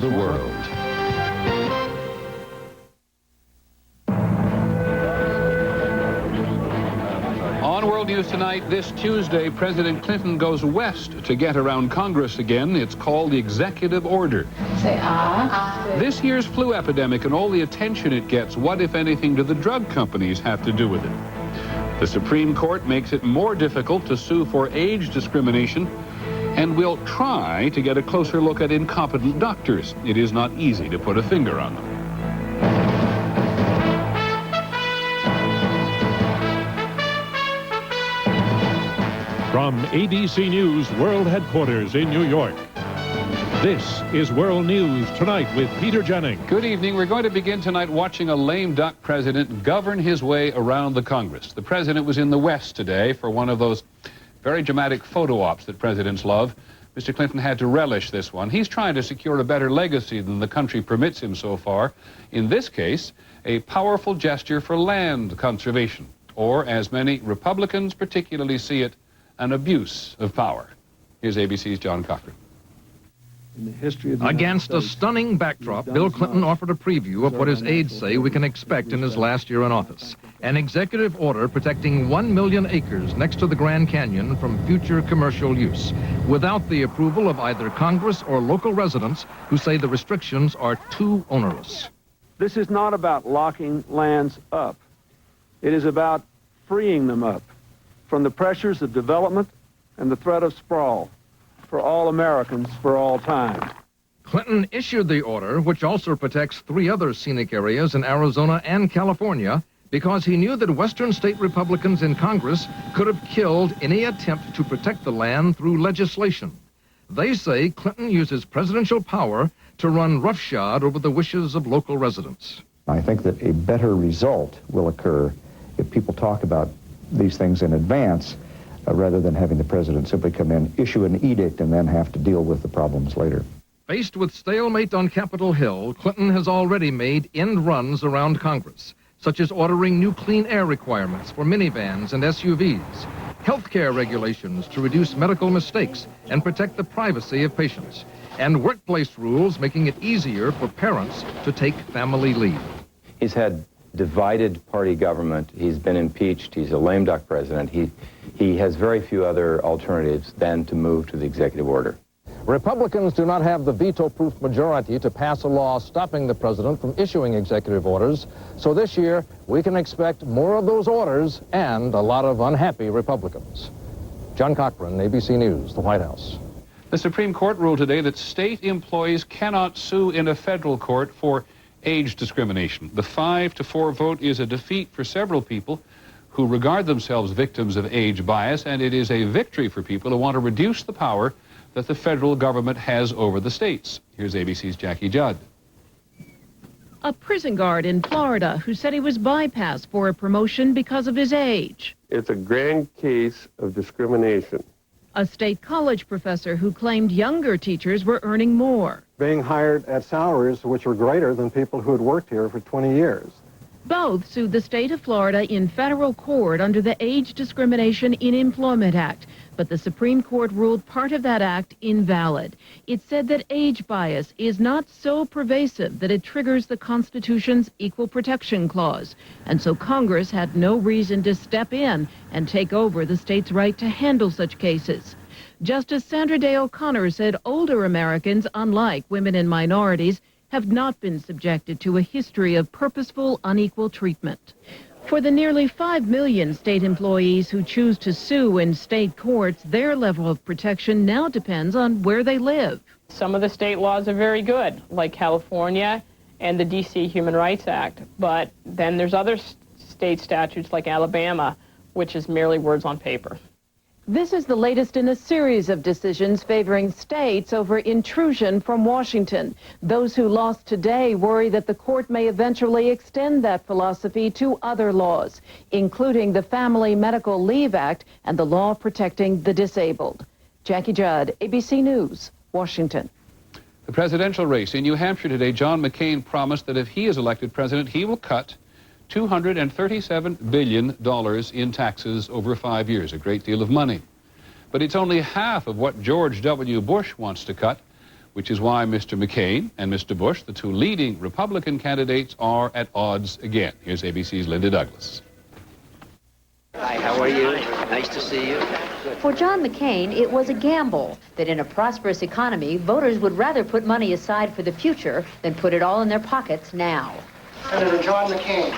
the world. On World News Tonight, this Tuesday, President Clinton goes west to get around Congress again. It's called the Executive Order. Say ah. This year's flu epidemic and all the attention it gets, what, if anything, do the drug companies have to do with it? The Supreme Court makes it more difficult to sue for age discrimination, and we'll try to get a closer look at incompetent doctors. It is not easy to put a finger on them. From ABC News World Headquarters in New York, this is World News Tonight with Peter Jennings. Good evening. We're going to begin tonight watching a lame duck president govern his way around the Congress. The president was in the West today for one of those very dramatic photo ops that presidents love. Mr. Clinton had to relish this one. He's trying to secure a better legacy than the country permits him so far. In this case, a powerful gesture for land conservation, or as many Republicans particularly see it, an abuse of power. Here's ABC's John Cochran. In the history of the Against a stunning backdrop, Bill Clinton offered a preview of what his aides say we can expect in his last year in office. An executive order protecting 1 million acres next to the Grand Canyon from future commercial use, without the approval of either Congress or local residents who say the restrictions are too onerous. This is not about locking lands up. It is about freeing them up from the pressures of development and the threat of sprawl for all Americans for all time. Clinton issued the order, which also protects 3 other scenic areas in Arizona and California, because he knew that Western state Republicans in Congress could have killed any attempt to protect the land through legislation. They say Clinton uses presidential power to run roughshod over the wishes of local residents. I think that a better result will occur if people talk about these things in advance, rather than having the president simply come in, issue an edict, and then have to deal with the problems later. Faced with stalemate on Capitol Hill, Clinton has already made end runs around Congress, such as ordering new clean air requirements for minivans and SUVs, health care regulations to reduce medical mistakes and protect the privacy of patients, and workplace rules making it easier for parents to take family leave. He's had divided party government. He's been impeached. He's a lame duck president. He has very few other alternatives than to move to the executive order. Republicans do not have the veto-proof majority to pass a law stopping the president from issuing executive orders, so this year we can expect more of those orders and a lot of unhappy Republicans. John Cochran, ABC News, the White House. The Supreme Court ruled today that state employees cannot sue in a federal court for age discrimination. The 5-4 vote is a defeat for several people who regard themselves victims of age bias, and it is a victory for people who want to reduce the power that the federal government has over the states. Here's ABC's Jackie Judd. A prison guard in Florida who said he was bypassed for a promotion because of his age. It's a grand case of discrimination. A state college professor who claimed younger teachers were earning more. Being hired at salaries which were greater than people who had worked here for 20 years. Both sued the state of Florida in federal court under the Age Discrimination in Employment Act, but the Supreme Court ruled part of that act invalid. It said that age bias is not so pervasive that it triggers the Constitution's Equal Protection Clause, and so Congress had no reason to step in and take over the state's right to handle such cases. Justice Sandra Day O'Connor said older Americans, unlike women and minorities, have not been subjected to a history of purposeful, unequal treatment. For the nearly 5 million state employees who choose to sue in state courts, their level of protection now depends on where they live. Some of the state laws are very good, like California and the D.C. Human Rights Act, but then there's other state statutes like Alabama, which is merely words on paper. This is the latest in a series of decisions favoring states over intrusion from Washington. Those who lost today worry that the court may eventually extend that philosophy to other laws, including the Family Medical Leave Act and the law protecting the disabled. Jackie Judd, ABC News, Washington. The presidential race in New Hampshire today, John McCain promised that if he is elected president, he will cut $237 billion in taxes over 5 years, a great deal of money. But it's only half of what George W. Bush wants to cut. which is why Mr. McCain and Mr. Bush, the two leading Republican candidates, are at odds again. Here's ABC's Linda Douglas. Hi, how are you? Nice to see you. For John McCain, it was a gamble that in a prosperous economy, voters would rather put money aside for the future than put it all in their pockets now. Senator John McCain.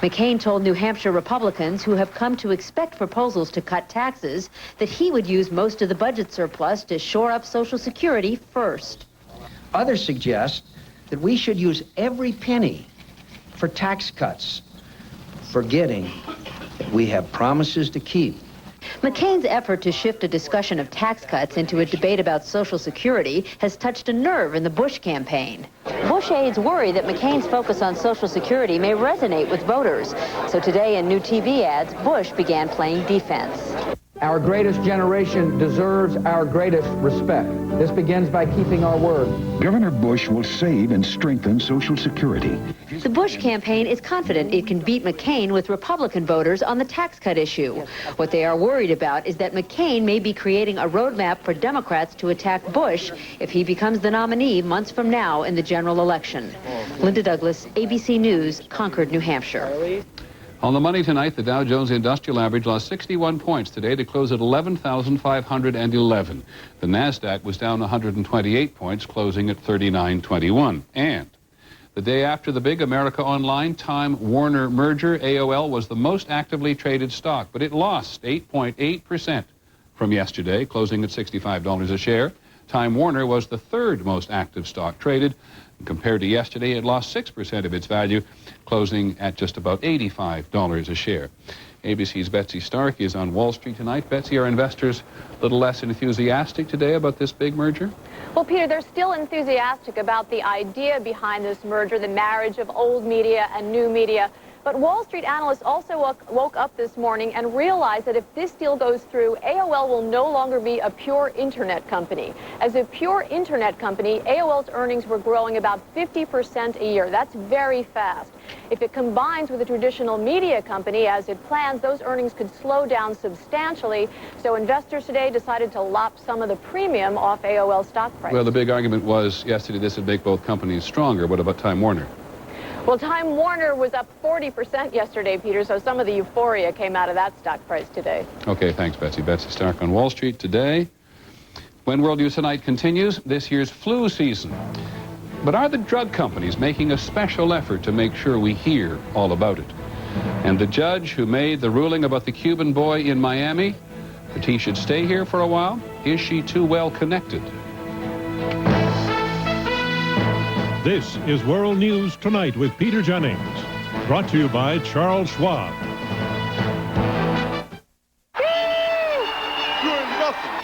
McCain told New Hampshire Republicans who have come to expect proposals to cut taxes that he would use most of the budget surplus to shore up Social Security first. Others suggest that we should use every penny for tax cuts, forgetting that we have promises to keep. McCain's effort to shift a discussion of tax cuts into a debate about Social Security has touched a nerve in the Bush campaign. Bush aides worry that McCain's focus on Social Security may resonate with voters. So today in new TV ads, Bush began playing defense. Our greatest generation deserves our greatest respect. This begins by keeping our word. Governor Bush will save and strengthen Social Security. The Bush campaign is confident it can beat McCain with Republican voters on the tax cut issue. What they are worried about is that McCain may be creating a roadmap for Democrats to attack Bush if he becomes the nominee months from now in the general election. Linda Douglas, ABC News, Concord, New Hampshire. On the money tonight, the Dow Jones Industrial Average lost 61 points today to close at 11,511. The NASDAQ was down 128 points, closing at 3921. And the day after the big America Online Time Warner merger, AOL was the most actively traded stock, but it lost 8.8% from yesterday, closing at $65 a share. Time Warner was the third most active stock traded. Compared to yesterday, it lost 6% of its value, closing at just about $85 a share. ABC's Betsy Stark is on Wall Street tonight. Betsy, are investors a little less enthusiastic today about this big merger? Well, Peter, they're still enthusiastic about the idea behind this merger, the marriage of old media and new media. But Wall Street analysts also woke up this morning and realized that if this deal goes through, AOL will no longer be a pure internet company. As a pure internet company, AOL's earnings were growing about 50% a year. That's very fast. If it combines with a traditional media company, as it plans, those earnings could slow down substantially. So investors today decided to lop some of the premium off AOL stock price. Well, the big argument was yesterday this would make both companies stronger. What about Time Warner? Well, Time Warner was up 40% yesterday, Peter, so some of the euphoria came out of that stock price today. Okay, thanks, Betsy. Betsy Stark on Wall Street today. When World News Tonight continues, this year's flu season. But are the drug companies making a special effort to make sure we hear all about it? And the judge who made the ruling about the Cuban boy in Miami, that he should stay here for a while, is she too well connected? This is World News Tonight with Peter Jennings. Brought to you by Charles Schwab.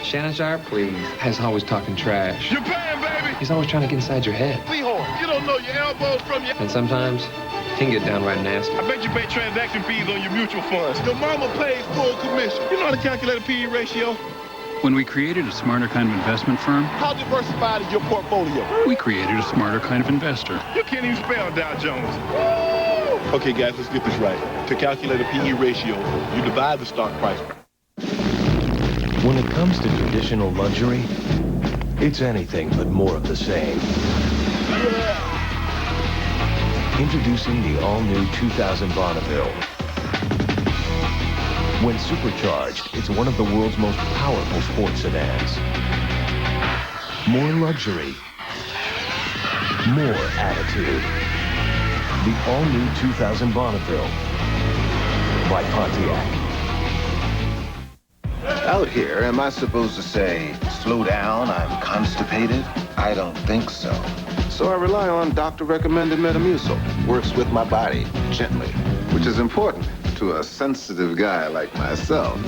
Shannon Sharp, please. He's always talking trash. You're paying, baby! He's always trying to get inside your head. Seahorn, you don't know your elbows from your... And sometimes, he can get downright nasty. I bet you pay transaction fees on your mutual funds. Your mama pays full commission. You know how to calculate a P/E ratio? When we created a smarter kind of investment firm, How diversified is your portfolio? we created a smarter kind of investor. You can't even spell Dow Jones. Woo! Okay, guys, let's get this right. To calculate a P/E ratio, you divide the stock price. When it comes to traditional luxury, it's anything but more of the same. Introducing the all-new 2000 Bonneville. When supercharged, it's one of the world's most powerful sports sedans. More luxury. More attitude. The all-new 2000 Bonneville by Pontiac. Out here, am I supposed to say, slow down, I'm constipated? I don't think so. So I rely on doctor-recommended Metamucil. Works with my body, gently, which is important to a sensitive guy like myself.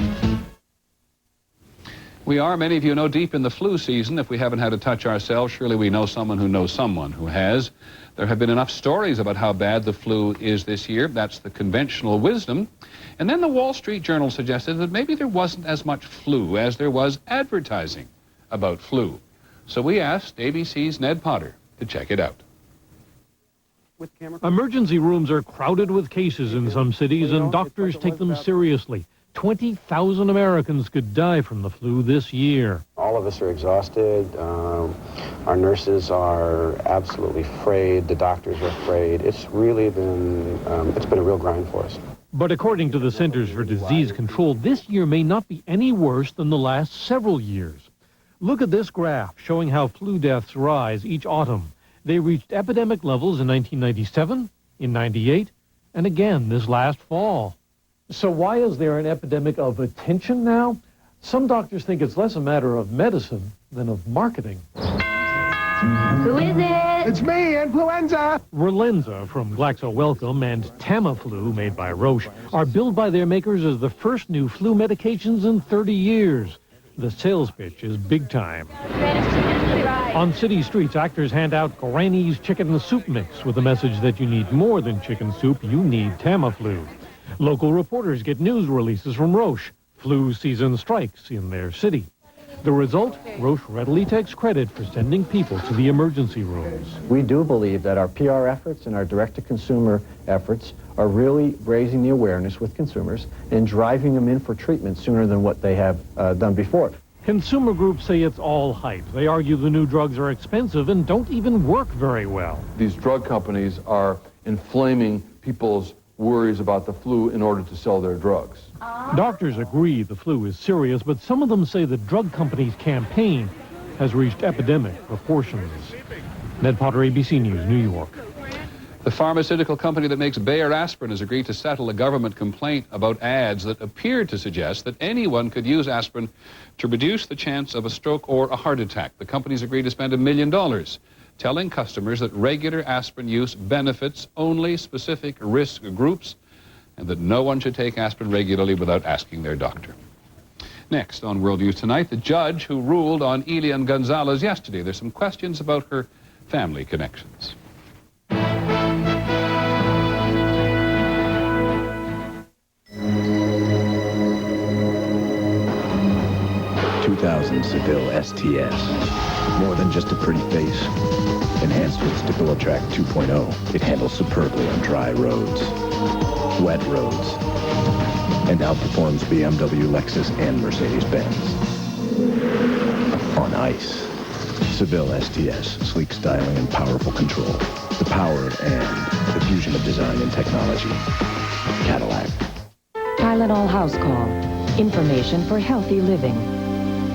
We are, many of you know, deep in the flu season. If we haven't had to touch ourselves, surely we know someone who knows someone who has. There have been enough stories about how bad the flu is this year. That's the conventional wisdom. And then the Wall Street Journal suggested that maybe there wasn't as much flu as there was advertising about flu. So we asked ABC's Ned Potter to check it out. Emergency rooms are crowded with cases in some cities, and doctors take them seriously. 20,000 Americans could die from the flu this year. All of us are exhausted. Our nurses are absolutely afraid. The doctors are afraid. It's really been, it's been a real grind for us. But according to the Centers for Disease Control, this year may not be any worse than the last several years. Look at this graph showing how flu deaths rise each autumn. They reached epidemic levels in 1997, in 98, and again this last fall. So why is there an epidemic of attention now? Some doctors think it's less a matter of medicine than of marketing. Who is it? It's me, influenza! Relenza from Glaxo Wellcome and Tamiflu, made by Roche, are billed by their makers as the first new flu medications in 30 years. The sales pitch is big time. On city streets, actors hand out Granny's chicken soup mix with the message that you need more than chicken soup, you need Tamiflu. Local reporters get news releases from Roche. Flu season strikes in their city. The result, Roche readily takes credit for sending people to the emergency rooms. We do believe that our PR efforts and our direct-to-consumer efforts are really raising the awareness with consumers and driving them in for treatment sooner than what they have done before. Consumer groups say it's all hype. They argue the new drugs are expensive and don't even work very well. These drug companies are inflaming people's worries about the flu in order to sell their drugs. Doctors agree the flu is serious, but some of them say the drug company's campaign has reached epidemic proportions. Ned Potter, ABC News, New York. The pharmaceutical company that makes Bayer aspirin has agreed to settle a government complaint about ads that appeared to suggest that anyone could use aspirin to reduce the chance of a stroke or a heart attack. The company's agreed to spend $1 million telling customers that regular aspirin use benefits only specific risk groups and that no one should take aspirin regularly without asking their doctor. Next on World News Tonight, the judge who ruled on Elian Gonzalez yesterday. There's some questions about her family connections. 2000 Seville STS. More than just a pretty face. Enhanced with Stabilitrack 2.0, it handles superbly on dry roads, wet roads, and outperforms BMW, Lexus, and Mercedes-Benz. On ice. Seville STS, sleek styling and powerful control. The power of and, the fusion of design and technology. Cadillac. Tylenol House Call. Information for healthy living.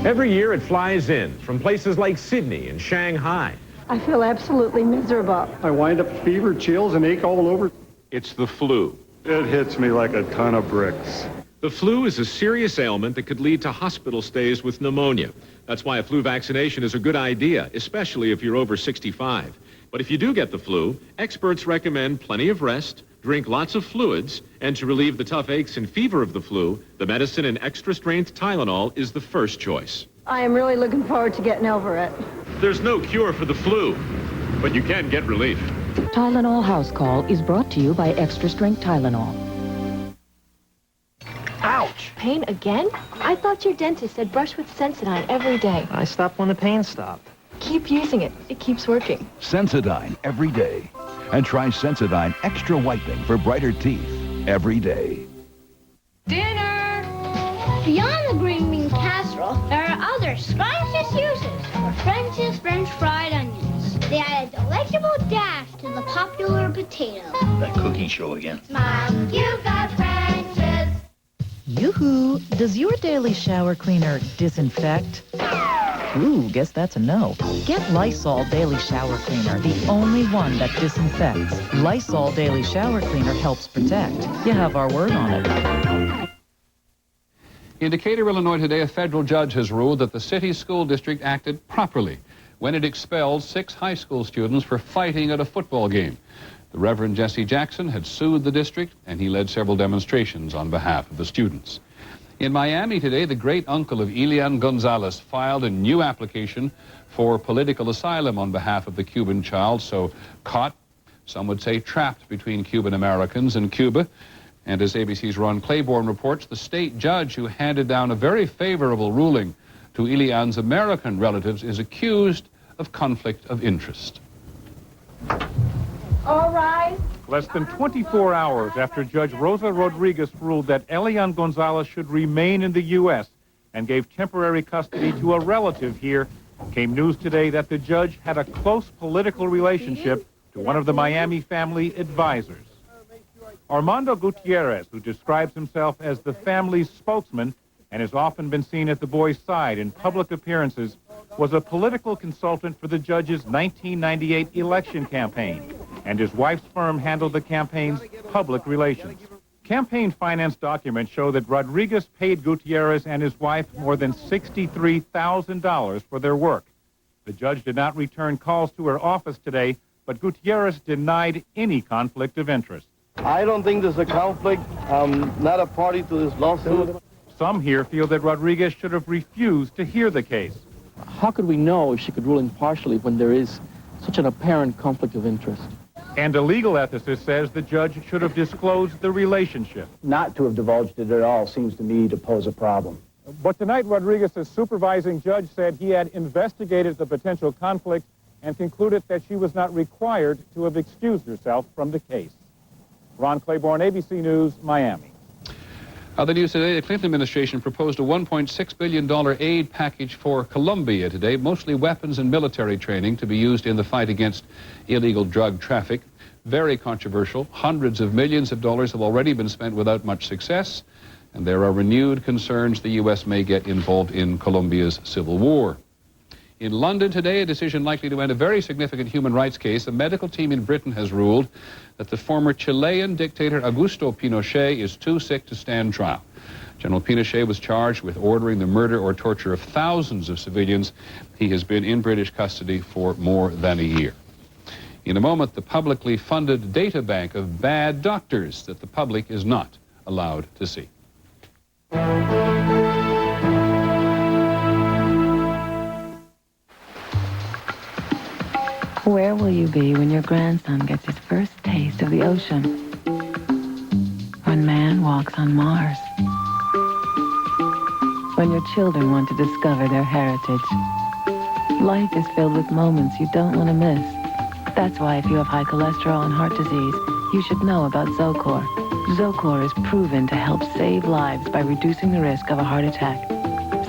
Every year it flies in from places like Sydney and Shanghai. I feel absolutely miserable. I wind up fever, chills, and ache all over. It's the flu. It hits me like a ton of bricks. The flu is a serious ailment that could lead to hospital stays with pneumonia. That's why a flu vaccination is a good idea, especially if you're over 65. But if you do get the flu, experts recommend plenty of rest, drink lots of fluids, and to relieve the tough aches and fever of the flu, the medicine in extra-strength Tylenol is the first choice. I am really looking forward to getting over it. There's no cure for the flu, but you can get relief. Tylenol House Call is brought to you by Extra Strength Tylenol. Ouch! Pain again? I thought your dentist said brush with Sensodyne every day. I stopped when the pain stopped. Keep using it. It keeps working. Sensodyne every day. And try Sensodyne Extra Whitening for brighter teeth every day. Dinner! Beyond the green bean casserole, there are other scrumptious uses for French's French fried onions. They add a delectable dash to the popular potato. That cooking show again. Mom, you've got French's. Yoo-hoo! Does your daily shower cleaner disinfect? Ooh, guess that's a no. Get Lysol Daily Shower Cleaner, the only one that disinfects. Lysol Daily Shower Cleaner helps protect. You have our word on it. In Decatur, Illinois today, a federal judge has ruled that the city school district acted properly when it expelled 6 high school students for fighting at a football game. The Reverend Jesse Jackson had sued the district, and he led several demonstrations on behalf of the students. In Miami today, the great-uncle of Elian Gonzalez filed a new application for political asylum on behalf of the Cuban child, so caught, some would say trapped between Cuban Americans and Cuba. And as ABC's Ron Claiborne reports, the state judge who handed down a very favorable ruling to Elian's American relatives is accused of conflict of interest. All right. Less than 24 hours after Judge Rosa Rodriguez ruled that Elian Gonzalez should remain in the U.S., and gave temporary custody to a relative here, came news today that the judge had a close political relationship to one of the Miami family advisors. Armando Gutierrez, who describes himself as the family's spokesman and has often been seen at the boy's side in public appearances, was a political consultant for the judge's 1998 election campaign, and his wife's firm handled the campaign's public relations. Campaign finance documents show that Rodriguez paid Gutierrez and his wife more than $63,000 for their work. The judge did not return calls to her office today, but Gutierrez denied any conflict of interest. I don't think there's a conflict. I'm not a party to this lawsuit. Some here feel that Rodriguez should have refused to hear the case. How could we know if she could rule impartially when there is such an apparent conflict of interest? And a legal ethicist says the judge should have disclosed the relationship. Not to have divulged it at all seems to me to pose a problem. But tonight, Rodriguez's supervising judge said he had investigated the potential conflict and concluded that she was not required to have excused herself from the case. Ron Claiborne, ABC News, Miami. Other news today, the Clinton administration proposed a $1.6 billion aid package for Colombia today, mostly weapons and military training to be used in the fight against illegal drug traffic. Very controversial. Hundreds of millions of dollars have already been spent without much success, and there are renewed concerns the U.S. may get involved in Colombia's civil war. In London today, a decision likely to end a very significant human rights case. A medical team in Britain has ruled that the former Chilean dictator Augusto Pinochet is too sick to stand trial. General Pinochet was charged with ordering the murder or torture of thousands of civilians. He has been in British custody for more than a year. In a moment, the publicly funded data bank of bad doctors that the public is not allowed to see. Where will you be when your grandson gets his first taste of the ocean? When man walks on Mars? When your children want to discover their heritage? Life is filled with moments you don't want to miss. That's why if you have high cholesterol and heart disease, you should know about Zocor. Zocor is proven to help save lives by reducing the risk of a heart attack.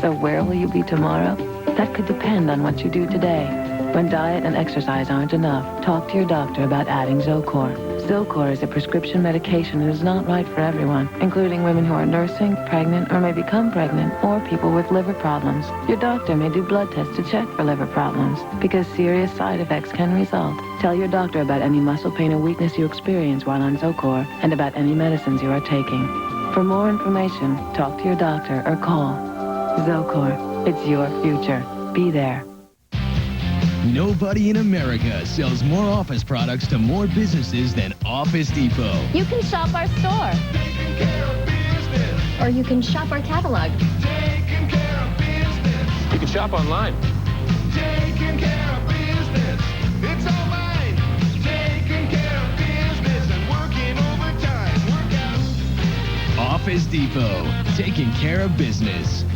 So where will you be tomorrow? That could depend on what you do today. When diet and exercise aren't enough, talk to your doctor about adding Zocor. Zocor is a prescription medication and is not right for everyone, including women who are nursing, pregnant, or may become pregnant, or people with liver problems. Your doctor may do blood tests to check for liver problems, because serious side effects can result. Tell your doctor about any muscle pain or weakness you experience while on Zocor, and about any medicines you are taking. For more information, talk to your doctor or call. Zocor, it's your future. Be there. Nobody in America sells more office products to more businesses than Office Depot. You can shop our store. Taking care of business. Or you can shop our catalog. Taking care of business. You can shop online. Taking care of business. It's all mine. Taking care of business and working overtime. Work out. Office Depot. Taking care of business.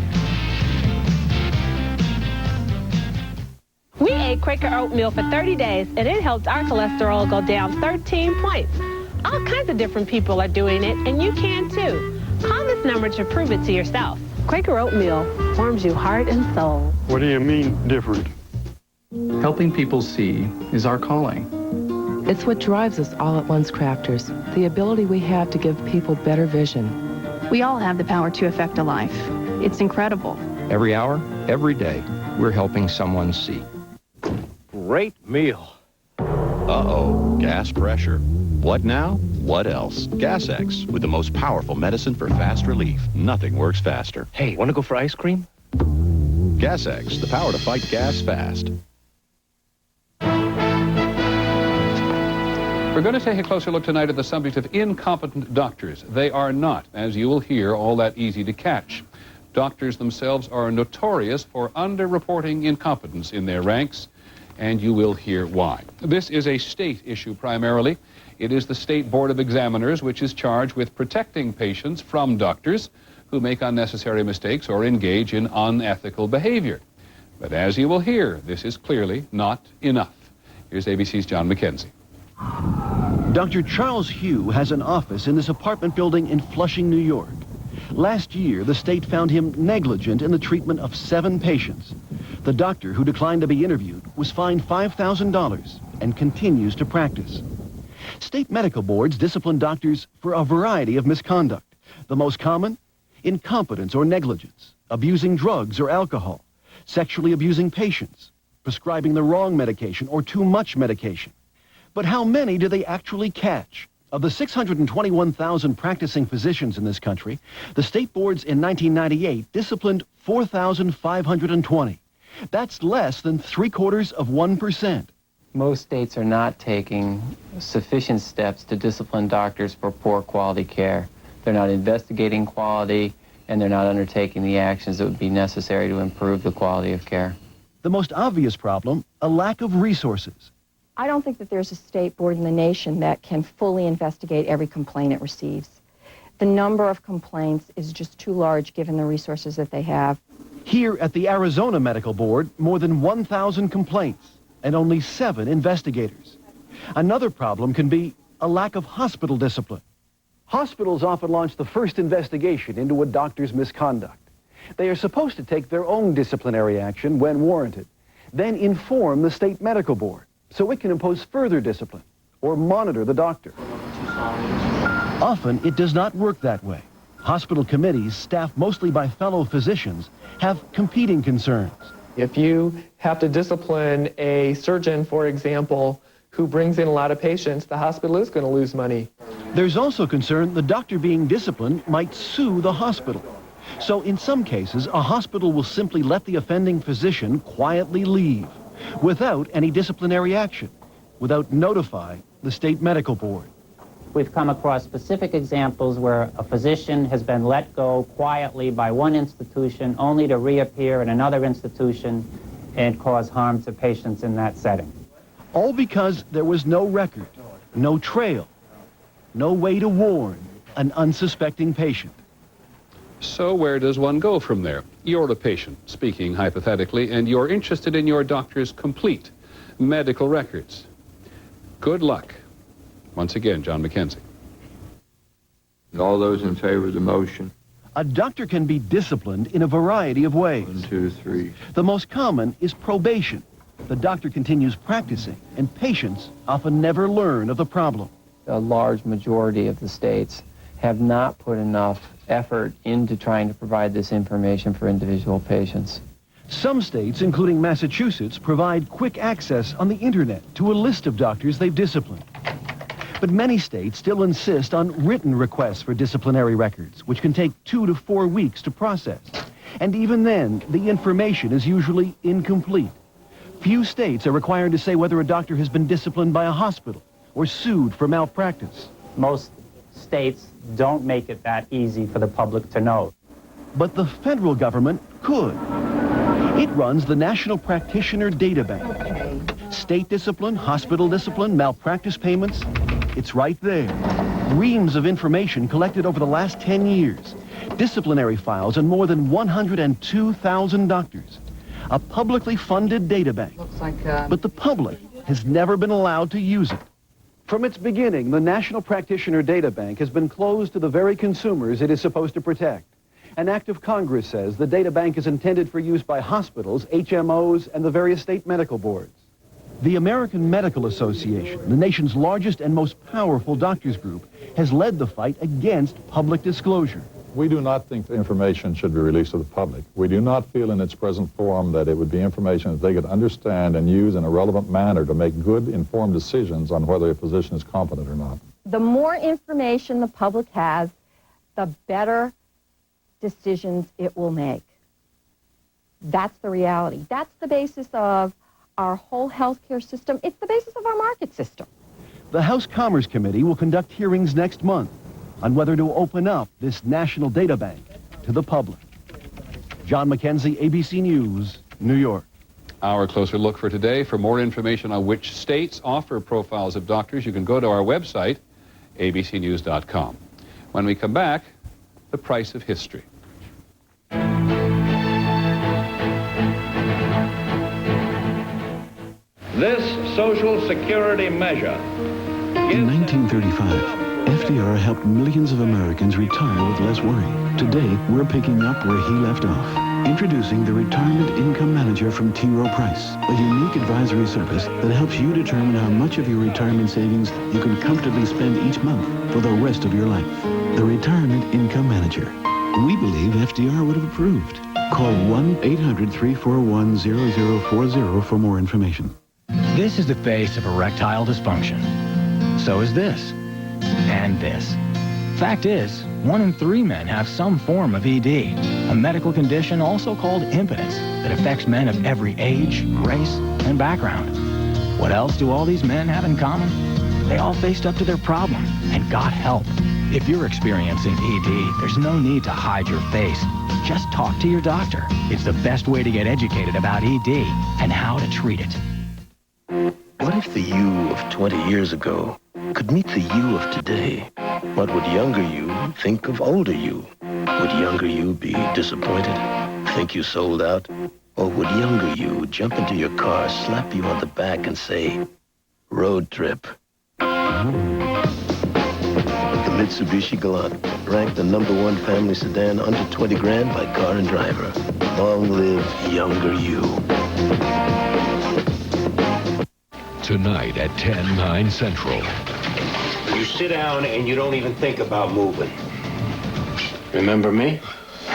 We ate Quaker oatmeal for 30 days, and it helped our cholesterol go down 13 points. All kinds of different people are doing it, and you can too. Call this number to prove it to yourself. Quaker oatmeal warms you heart and soul. What do you mean, different? Helping people see is our calling. It's what drives us all at Once Crafters, the ability we have to give people better vision. We all have the power to affect a life. It's incredible. Every hour, every day, we're helping someone see. Great meal. Uh-oh, gas pressure. What now? What else? Gas-X, with the most powerful medicine for fast relief. Nothing works faster. Hey, want to go for ice cream? Gas-X, the power to fight gas fast. We're going to take a closer look tonight at the subject of incompetent doctors. They are not, as you will hear, all that easy to catch. Doctors themselves are notorious for underreporting incompetence in their ranks, and you will hear why. This is a state issue primarily. It is the State Board of Examiners which is charged with protecting patients from doctors who make unnecessary mistakes or engage in unethical behavior. But as you will hear, this is clearly not enough. Here's ABC's John McKenzie. Dr. Charles Hugh has an office in this apartment building in Flushing, New York. Last year, the state found him negligent in the treatment of 7 patients. The doctor who declined to be interviewed was fined $5,000 and continues to practice. State medical boards discipline doctors for a variety of misconduct. The most common? Incompetence or negligence, abusing drugs or alcohol, sexually abusing patients, prescribing the wrong medication or too much medication. But how many do they actually catch? Of the 621,000 practicing physicians in this country, the state boards in 1998 disciplined 4,520. That's less than 0.75%. Most states are not taking sufficient steps to discipline doctors for poor quality care. They're not investigating quality, and they're not undertaking the actions that would be necessary to improve the quality of care. The most obvious problem, a lack of resources. I don't think that there's a state board in the nation that can fully investigate every complaint it receives. The number of complaints is just too large given the resources that they have. Here at the Arizona Medical Board, more than 1,000 complaints and only 7 investigators. Another problem can be a lack of hospital discipline. Hospitals often launch the first investigation into a doctor's misconduct. They are supposed to take their own disciplinary action when warranted, then inform the state medical board so it can impose further discipline or monitor the doctor. Often, it does not work that way. Hospital committees, staffed mostly by fellow physicians, have competing concerns. If you have to discipline a surgeon, for example, who brings in a lot of patients, the hospital is going to lose money. There's also concern the doctor being disciplined might sue the hospital. So in some cases, a hospital will simply let the offending physician quietly leave without any disciplinary action, without notifying the state medical board. We've come across specific examples where a physician has been let go quietly by one institution only to reappear in another institution and cause harm to patients in that setting. All because there was no record, no trail, no way to warn an unsuspecting patient. So where does one go from there? You're a patient, speaking hypothetically, and you're interested in your doctor's complete medical records. Good luck. Once again, John McKenzie. All those in favor of the motion? A doctor can be disciplined in a variety of ways. 1, 2, 3. The most common is probation. The doctor continues practicing, and patients often never learn of the problem. A large majority of the states have not put enough effort into trying to provide this information for individual patients. Some states, including Massachusetts, provide quick access on the internet to a list of doctors they've disciplined. But many states still insist on written requests for disciplinary records, which can take 2 to 4 weeks to process. And even then, the information is usually incomplete. Few states are required to say whether a doctor has been disciplined by a hospital or sued for malpractice. Most states don't make it that easy for the public to know. But the federal government could. It runs the National Practitioner Data Bank. State discipline, hospital discipline, malpractice payments, it's right there. Reams of information collected over the last 10 years. Disciplinary files on more than 102,000 doctors. A publicly funded data bank. But the public has never been allowed to use it. From its beginning, the National Practitioner Data Bank has been closed to the very consumers it is supposed to protect. An act of Congress says the data bank is intended for use by hospitals, HMOs, and the various state medical boards. The American Medical Association, the nation's largest and most powerful doctors group, has led the fight against public disclosure. We do not think the information should be released to the public. We do not feel in its present form that it would be information that they could understand and use in a relevant manner to make good, informed decisions on whether a physician is competent or not. The more information the public has, the better decisions it will make. That's the reality. That's the basis of our whole healthcare system. It's the basis of our market system. The House Commerce Committee will conduct hearings next month on whether to open up this national data bank to the public. John McKenzie, ABC News, New York. Our closer look for today. For more information on which states offer profiles of doctors, you can go to our website, abcnews.com. When we come back, the price of history. This Social Security measure. In 1935, FDR helped millions of Americans retire with less worry. Today, we're picking up where he left off. Introducing the Retirement Income Manager from T. Rowe Price, a unique advisory service that helps you determine how much of your retirement savings you can comfortably spend each month for the rest of your life. The Retirement Income Manager. We believe FDR would have approved. Call 1-800-341-0040 for more information. This is the face of erectile dysfunction. So is this. And this. Fact is, 1 in 3 men have some form of ED, a medical condition also called impotence that affects men of every age, race, and background. What else do all these men have in common? They all faced up to their problem and got help. If you're experiencing ED, there's no need to hide your face. Just talk to your doctor. It's the best way to get educated about ED and how to treat it. What if the you of 20 years ago could meet the you of today? What would younger you think of older you? Would younger you be disappointed? Think you sold out? Or would younger you jump into your car, slap you on the back and say, road trip? The Mitsubishi Galant, ranked the #1 family sedan under 20 grand by Car and Driver. Long live younger you. Tonight at 10/9 Central. You sit down and you don't even think about moving. Remember me?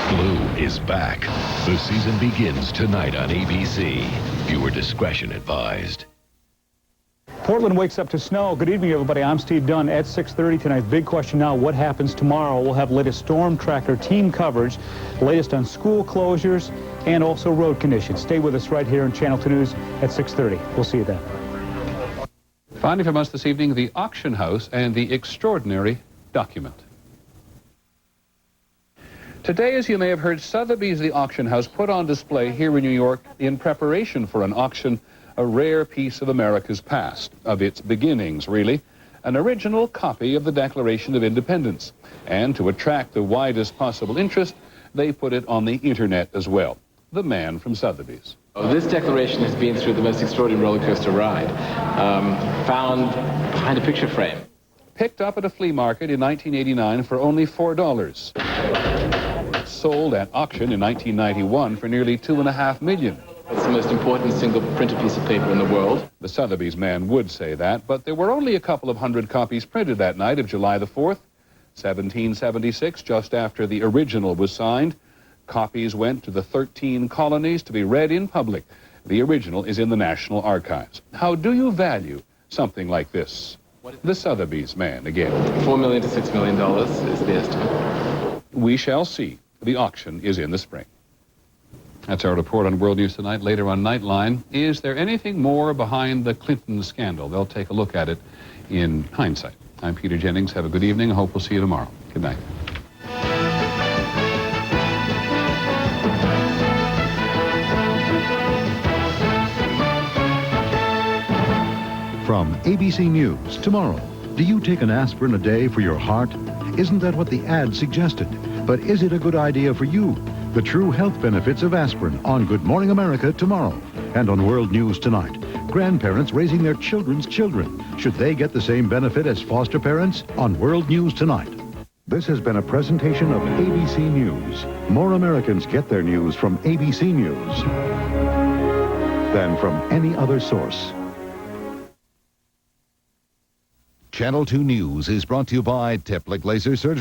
Blue is back. The season begins tonight on ABC. Viewer discretion advised. Portland wakes up to snow. Good evening, everybody. I'm Steve Dunn at 6:30 tonight. Big question now, what happens tomorrow? We'll have latest storm tracker team coverage, latest on school closures, and also road conditions. Stay with us right here on Channel 2 News at 6:30. We'll see you then. Finally from us this evening, the auction house and the extraordinary document. Today, as you may have heard, Sotheby's The Auction House put on display here in New York in preparation for an auction, a rare piece of America's past, of its beginnings, really, an original copy of the Declaration of Independence. And to attract the widest possible interest, they put it on the internet as well. The man from Sotheby's. This declaration has been through the most extraordinary roller coaster ride. Found behind a picture frame. Picked up at a flea market in 1989 for only $4. Sold at auction in 1991 for nearly $2.5 million. It's the most important single printed piece of paper in the world. The Sotheby's man would say that, but there were only a couple of hundred copies printed that night of July the 4th, 1776, just after the original was signed. Copies went to the 13 colonies to be read in public. The original is in the National Archives. How do you value something like this? The Sotheby's man again. $4 million to $6 million is the estimate. We shall see. The auction is in the spring. That's our report on World News Tonight. Later on Nightline, is there anything more behind the Clinton scandal? They'll take a look at it in hindsight. I'm Peter Jennings. Have a good evening. I hope we'll see you tomorrow. Good night. From ABC News, tomorrow. Do you take an aspirin a day for your heart? Isn't that what the ad suggested? But is it a good idea for you? The true health benefits of aspirin on Good Morning America tomorrow. And on World News Tonight. Grandparents raising their children's children. Should they get the same benefit as foster parents? On World News Tonight. This has been a presentation of ABC News. More Americans get their news from ABC News than from any other source. Channel 2 News is brought to you by Teplic Laser Surgery.